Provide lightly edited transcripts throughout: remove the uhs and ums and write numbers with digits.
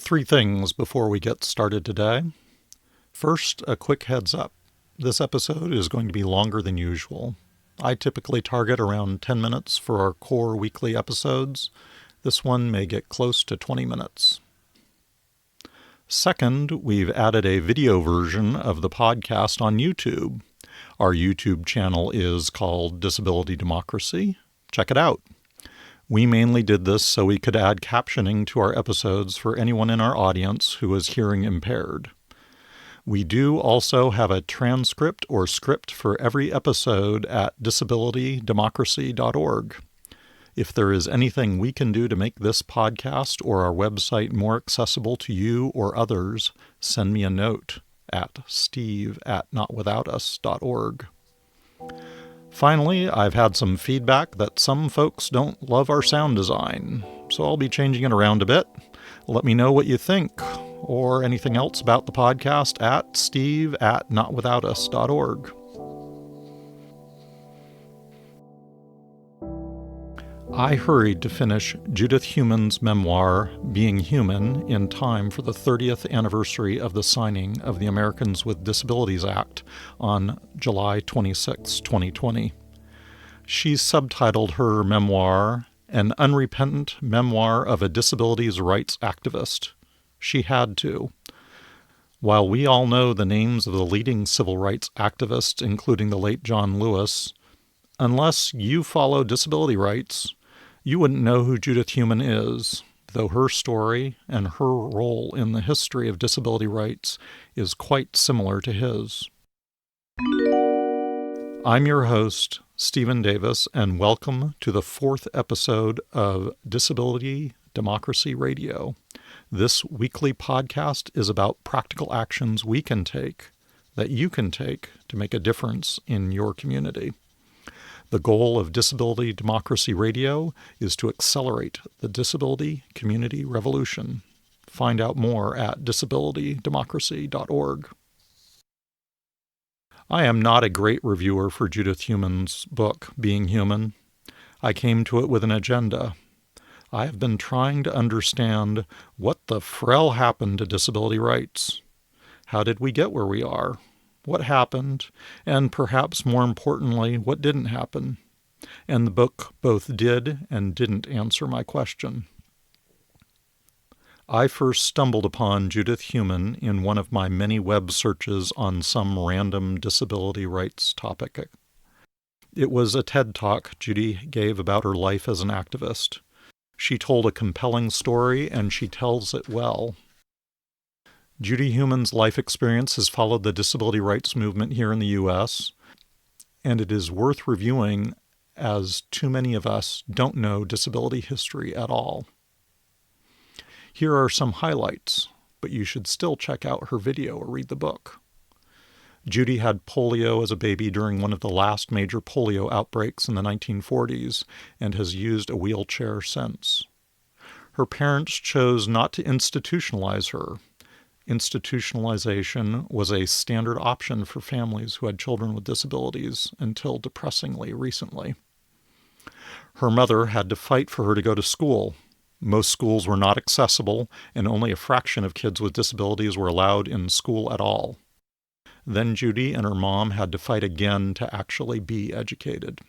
Three things before we get started today. First, a quick heads up. This episode is going to be longer than usual. I typically target around 10 minutes for our core weekly episodes. This one may get close to 20 minutes. Second, we've added a video version of the podcast on YouTube. Our YouTube channel is called Disability Democracy. Check it out. We mainly did this so we could add captioning to our episodes for anyone in our audience who is hearing impaired. We do also have a transcript or script for every episode at disabilitydemocracy.org. If there is anything we can do to make this podcast or our website more accessible to you or others, send me a note at steve@notwithoutus.org. Finally, I've had some feedback that some folks don't love our sound design, so I'll be changing it around a bit. Let me know what you think, or anything else about the podcast at steve@notwithoutus.org. I hurried to finish Judith Heumann's memoir, Being Human, in time for the 30th anniversary of the signing of the Americans with Disabilities Act on July 26, 2020. She subtitled her memoir, An Unrepentant Memoir of a Disabilities Rights Activist. She had to. While we all know the names of the leading civil rights activists, including the late John Lewis, unless you follow disability rights, you wouldn't know who Judith Heumann is, though her story and her role in the history of disability rights is quite similar to his. I'm your host, Stephen Davis, and welcome to the fourth episode of Disability Democracy Radio. This weekly podcast is about practical actions we can take, that you can take, to make a difference in your community. The goal of Disability Democracy Radio is to accelerate the disability community revolution. Find out more at disabilitydemocracy.org. I am not a great reviewer for Judith Heumann's book, Being Human. I came to it with an agenda. I have been trying to understand what the frell happened to disability rights. How did we get where we are? What happened, and perhaps more importantly, what didn't happen. And the book both did and didn't answer my question. I first stumbled upon Judith Heumann in one of my many web searches on some random disability rights topic. It was a TED Talk Judy gave about her life as an activist. She told a compelling story, and she tells it well. Judy Heumann's life experience has followed the disability rights movement here in the U.S., and it is worth reviewing as too many of us don't know disability history at all. Here are some highlights, but you should still check out her video or read the book. Judy had polio as a baby during one of the last major polio outbreaks in the 1940s and has used a wheelchair since. Her parents chose not to institutionalize her. Institutionalization was a standard option for families who had children with disabilities until depressingly recently. Her mother had to fight for her to go to school. Most schools were not accessible, and only a fraction of kids with disabilities were allowed in school at all. Then Judy and her mom had to fight again to actually be educated.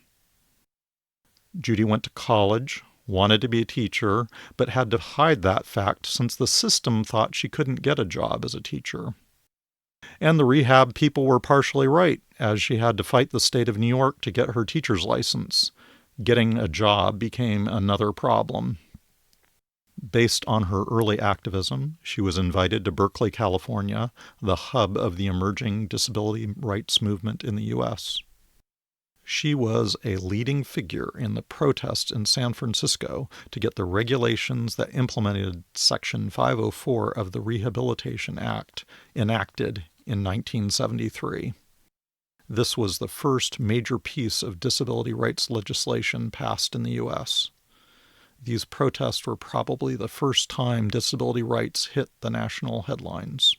Judy went to college, wanted to be a teacher, but had to hide that fact since the system thought she couldn't get a job as a teacher. And the rehab people were partially right, as she had to fight the state of New York to get her teacher's license. Getting a job became another problem. Based on her early activism, she was invited to Berkeley, California, the hub of the emerging disability rights movement in the U.S. She was a leading figure in the protests in San Francisco to get the regulations that implemented Section 504 of the Rehabilitation Act enacted in 1973. This was the first major piece of disability rights legislation passed in the U.S. These protests were probably the first time disability rights hit the national headlines.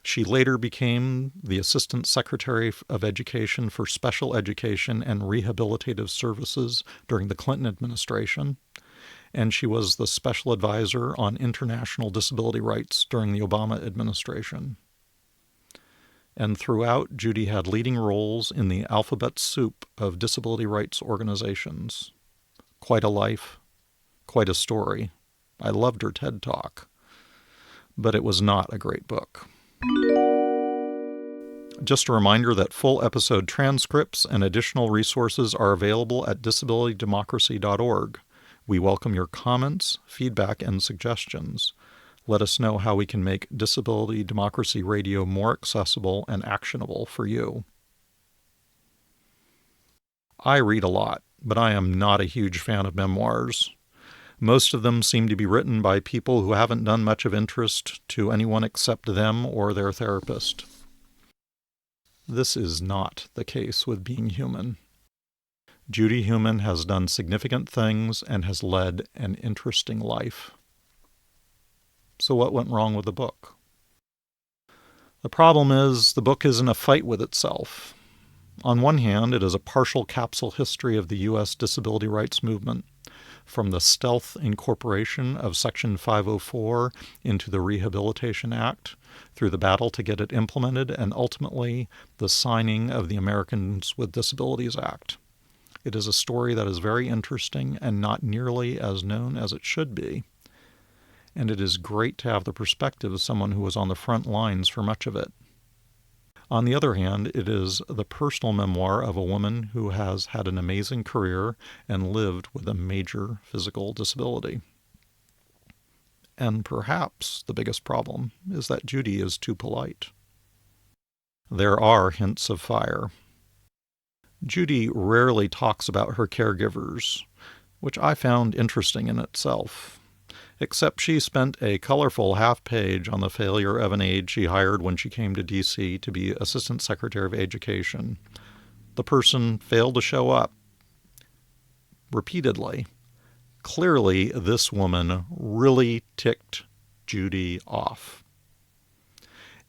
She later became the Assistant Secretary of Education for Special Education and Rehabilitative Services during the Clinton administration, and she was the special advisor on international disability rights during the Obama administration. And throughout, Judy had leading roles in the alphabet soup of disability rights organizations. Quite a life, quite a story. I loved her TED Talk, but it was not a great book. Just a reminder that full episode transcripts and additional resources are available at disabilitydemocracy.org. We welcome your comments, feedback, and suggestions. Let us know how we can make Disability Democracy Radio more accessible and actionable for you. I read a lot, but I am not a huge fan of memoirs. Most of them seem to be written by people who haven't done much of interest to anyone except them or their therapist. This is not the case with Being Human. Judy Heumann has done significant things and has led an interesting life. So what went wrong with the book? The problem is the book is in a fight with itself. On one hand, it is a partial capsule history of the U.S. disability rights movement, from the stealth incorporation of Section 504 into the Rehabilitation Act, through the battle to get it implemented, and ultimately the signing of the Americans with Disabilities Act. It is a story that is very interesting and not nearly as known as it should be. And it is great to have the perspective of someone who was on the front lines for much of it. On the other hand, it is the personal memoir of a woman who has had an amazing career and lived with a major physical disability. And perhaps the biggest problem is that Judy is too polite. There are hints of fire. Judy rarely talks about her caregivers, which I found interesting in itself. Except she spent a colorful half-page on the failure of an aide she hired when she came to D.C. to be Assistant Secretary of Education. The person failed to show up repeatedly. Clearly, this woman really ticked Judy off.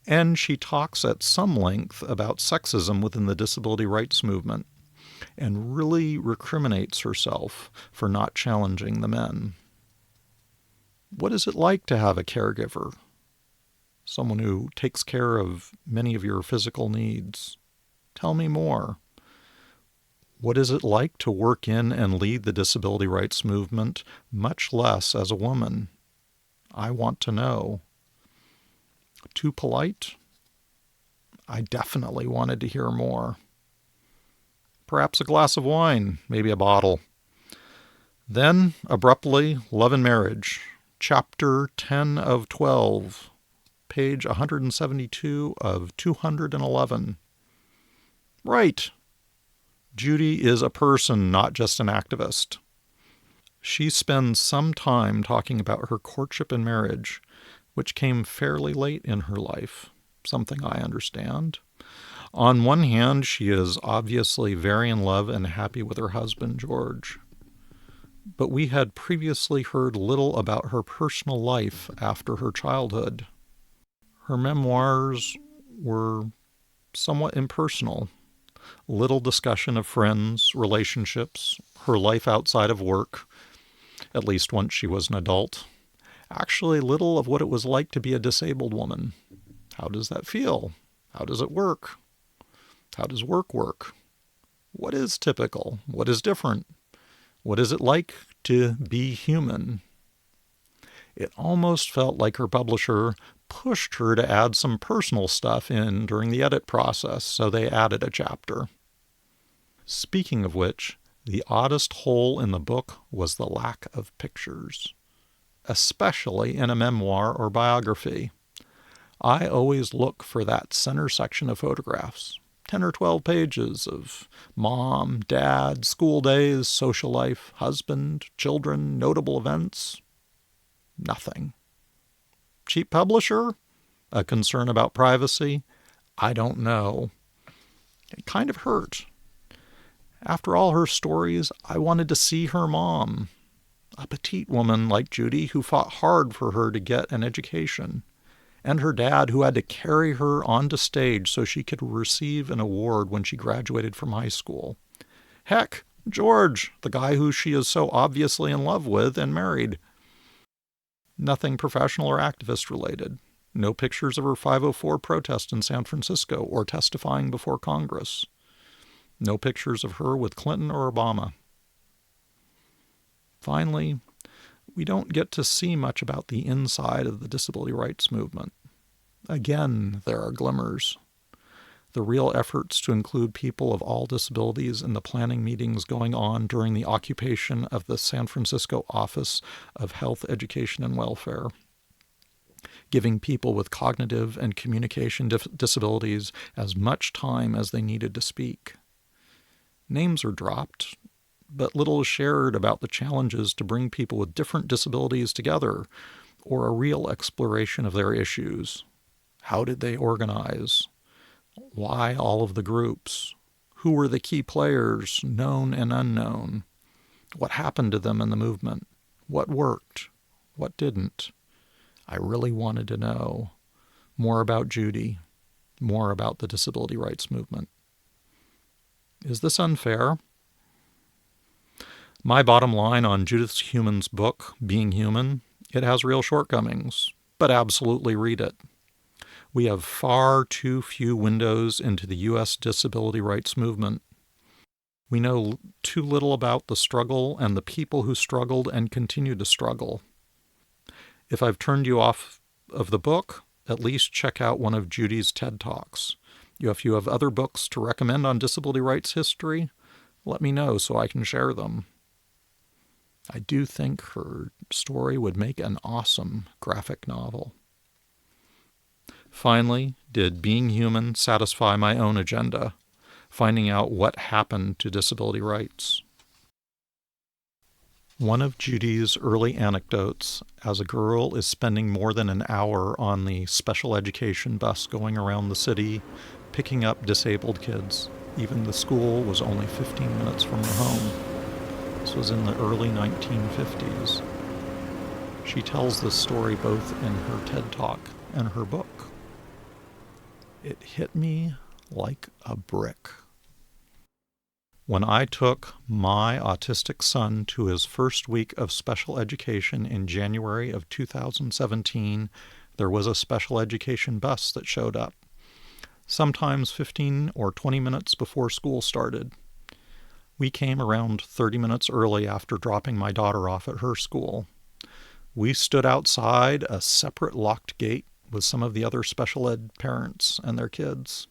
And she talks at some length about sexism within the disability rights movement and really recriminates herself for not challenging the men. What is it like to have a caregiver? Someone who takes care of many of your physical needs. Tell me more. What is it like to work in and lead the disability rights movement, much less as a woman? I want to know. Too polite? I definitely wanted to hear more. Perhaps a glass of wine, maybe a bottle. Then, abruptly, Love and Marriage. Chapter 10 of 12, page 172 of 211. Right. Judy is a person, not just an activist. She spends some time talking about her courtship and marriage, which came fairly late in her life, something I understand. On one hand, she is obviously very in love and happy with her husband, George. But we had previously heard little about her personal life after her childhood. Her memoirs were somewhat impersonal. Little discussion of friends, relationships, her life outside of work, at least once she was an adult. Actually, little of what it was like to be a disabled woman. How does that feel? How does it work? How does work work? What is typical? What is different? What is it like to be human? It almost felt like her publisher pushed her to add some personal stuff in during the edit process, so they added a chapter. Speaking of which, the oddest hole in the book was the lack of pictures, especially in a memoir or biography. I always look for that center section of photographs. 10 or 12 pages of mom, dad, school days, social life, husband, children, notable events. Nothing. Cheap publisher? A concern about privacy? I don't know. It kind of hurt. After all her stories, I wanted to see her mom, a petite woman like Judy who fought hard for her to get an education, and her dad who had to carry her onto stage so she could receive an award when she graduated from high school. Heck, George, the guy who she is so obviously in love with and married. Nothing professional or activist related. No pictures of her 504 protest in San Francisco or testifying before Congress. No pictures of her with Clinton or Obama. Finally, we don't get to see much about the inside of the disability rights movement. Again, there are glimmers. The real efforts to include people of all disabilities in the planning meetings going on during the occupation of the San Francisco Office of Health, Education, and Welfare, giving people with cognitive and communication disabilities as much time as they needed to speak. Names are dropped, but little is shared about the challenges to bring people with different disabilities together, or a real exploration of their issues. How did they organize? Why all of the groups? Who were the key players, known and unknown? What happened to them in the movement? What worked? What didn't? I really wanted to know more about Judy, more about the disability rights movement. Is this unfair? My bottom line on Judith Heumann's book, Being Human, it has real shortcomings, but absolutely read it. We have far too few windows into the U.S. disability rights movement. We know too little about the struggle and the people who struggled and continue to struggle. If I've turned you off of the book, at least check out one of Judy's TED Talks. If you have other books to recommend on disability rights history, let me know so I can share them. I do think her story would make an awesome graphic novel. Finally, did Being Human satisfy my own agenda, finding out what happened to disability rights? One of Judy's early anecdotes as a girl is spending more than an hour on the special education bus going around the city, picking up disabled kids. Even the school was only 15 minutes from her home. This was in the early 1950s. She tells this story both in her TED Talk and her book. It hit me like a brick. When I took my autistic son to his first week of special education in January of 2017, there was a special education bus that showed up, sometimes 15 or 20 minutes before school started. We came around 30 minutes early after dropping my daughter off at her school. We stood outside a separate locked gate with some of the other special ed parents and their kids.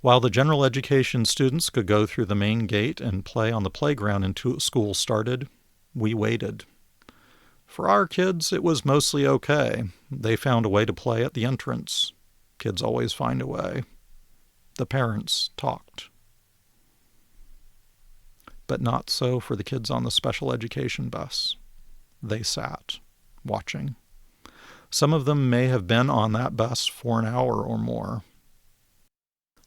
While the general education students could go through the main gate and play on the playground until school started, we waited. For our kids, it was mostly okay. They found a way to play at the entrance. Kids always find a way. The parents talked. But not so for the kids on the special education bus. They sat, watching. Some of them may have been on that bus for an hour or more.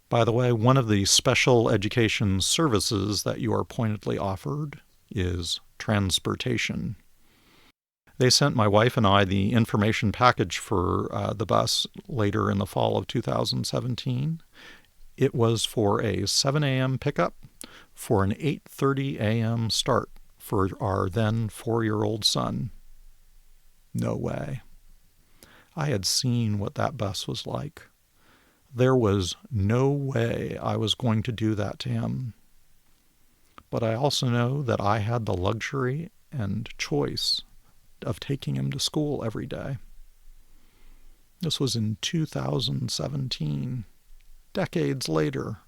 By the way, one of the special education services that you are pointedly offered is transportation. They sent my wife and I the information package for the bus later in the fall of 2017. It was for a 7 a.m. pickup for an 8:30 a.m. start for our then 4-year-old son. No way. I had seen what that bus was like. There was no way I was going to do that to him. But I also know that I had the luxury and choice of taking him to school every day. This was in 2017, decades later,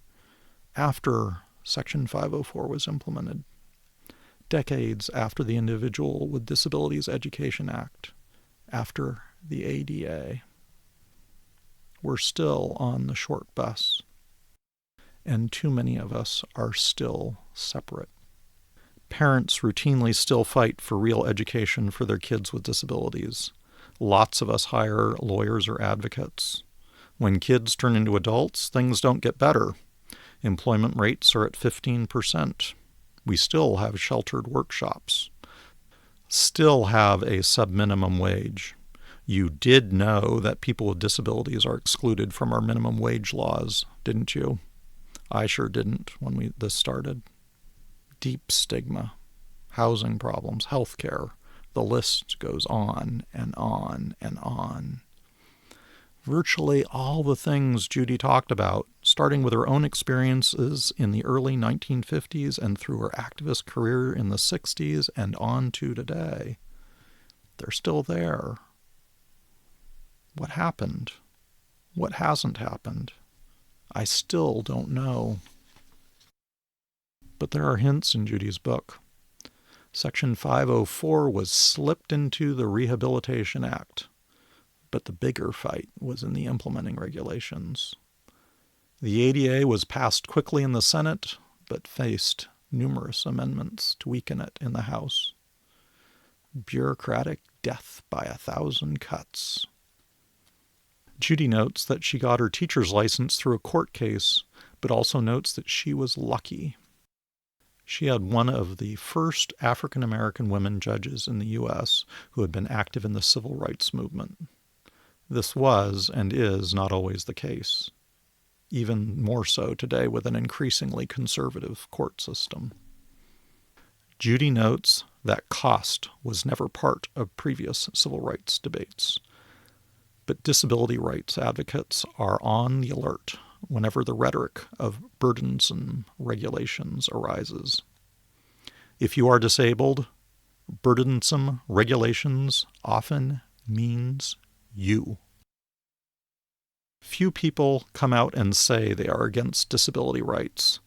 after Section 504 was implemented, decades after the Individual with Disabilities Education Act, after the ADA. We're still on the short bus, and too many of us are still separate. Parents routinely still fight for real education for their kids with disabilities. Lots of us hire lawyers or advocates. When kids turn into adults, things don't get better. Employment rates are at 15%. We still have sheltered workshops. Still have a sub-minimum wage. You did know that people with disabilities are excluded from our minimum wage laws, didn't you? I sure didn't when this started. deep stigma, housing problems, healthcare. The list goes on and on and on. Virtually all the things Judy talked about, starting with her own experiences in the early 1950s and through her activist career in the 60s and on to today, they're still there. What happened? What hasn't happened? I still don't know. But there are hints in Judy's book. Section 504 was slipped into the Rehabilitation Act, but the bigger fight was in the implementing regulations. The ADA was passed quickly in the Senate, but faced numerous amendments to weaken it in the House. Bureaucratic death by 1,000 cuts. Judy notes that she got her teacher's license through a court case, but also notes that she was lucky. She had one of the first African American women judges in the U.S. who had been active in the civil rights movement. This was and is not always the case, even more so today with an increasingly conservative court system. Judy notes that cost was never part of previous civil rights debates, but disability rights advocates are on the alert whenever the rhetoric of burdensome regulations arises. If you are disabled, burdensome regulations often means you. Few people come out and say they are against disability rights.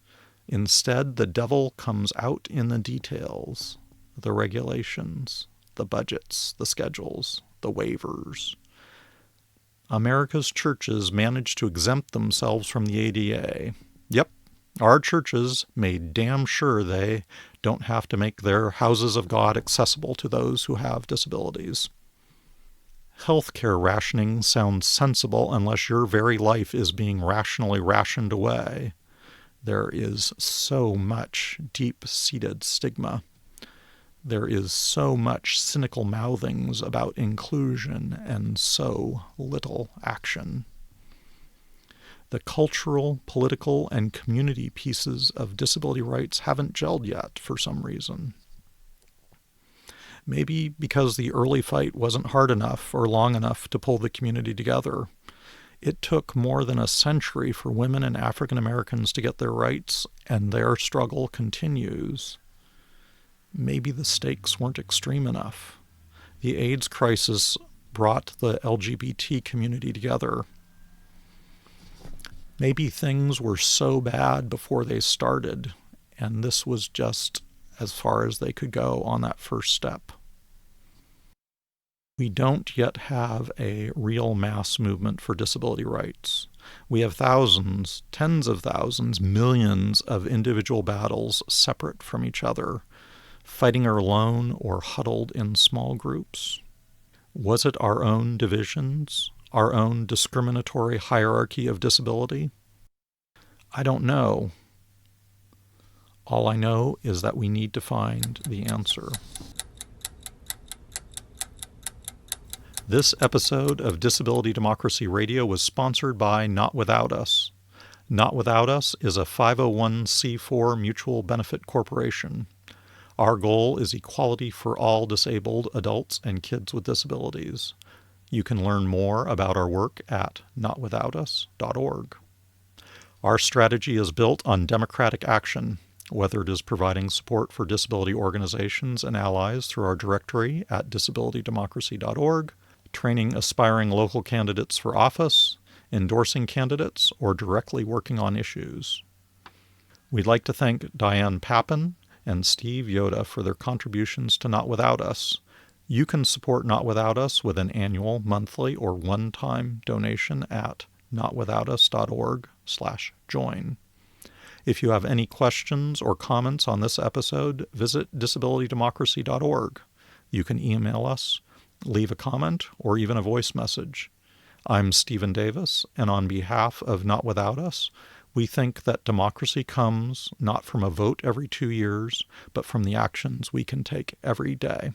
Instead, the devil comes out in the details, the regulations, the budgets, the schedules, the waivers. America's churches managed to exempt themselves from the ADA. Yep, our churches made damn sure they don't have to make their houses of God accessible to those who have disabilities. Healthcare rationing sounds sensible unless your very life is being rationally rationed away. There is so much deep-seated stigma. There is so much cynical mouthings about inclusion and so little action. The cultural, political, and community pieces of disability rights haven't gelled yet for some reason. Maybe because the early fight wasn't hard enough or long enough to pull the community together. It took more than a century for women and African Americans to get their rights, and their struggle continues. Maybe the stakes weren't extreme enough. The AIDS crisis brought the LGBT community together. Maybe things were so bad before they started, and this was just as far as they could go on that first step. We don't yet have a real mass movement for disability rights. We have thousands, tens of thousands, millions of individual battles separate from each other, fighting alone or huddled in small groups. Was it our own divisions, our own discriminatory hierarchy of disability? I don't know. All I know is that we need to find the answer. This episode of Disability Democracy Radio was sponsored by Not Without Us. Not Without Us is a 501c4 mutual benefit corporation. Our goal is equality for all disabled adults and kids with disabilities. You can learn more about our work at notwithoutus.org. Our strategy is built on democratic action, whether it is providing support for disability organizations and allies through our directory at disabilitydemocracy.org, training aspiring local candidates for office, endorsing candidates, or directly working on issues. We'd like to thank Diane Pappen and Steve Yoda for their contributions to Not Without Us. You can support Not Without Us with an annual, monthly, or one-time donation at notwithoutus.org/join. If you have any questions or comments on this episode, visit disabilitydemocracy.org. You can email us, leave a comment, or even a voice message. I'm Stephen Davis, and on behalf of Not Without Us, we think that democracy comes not from a vote every 2 years, but from the actions we can take every day.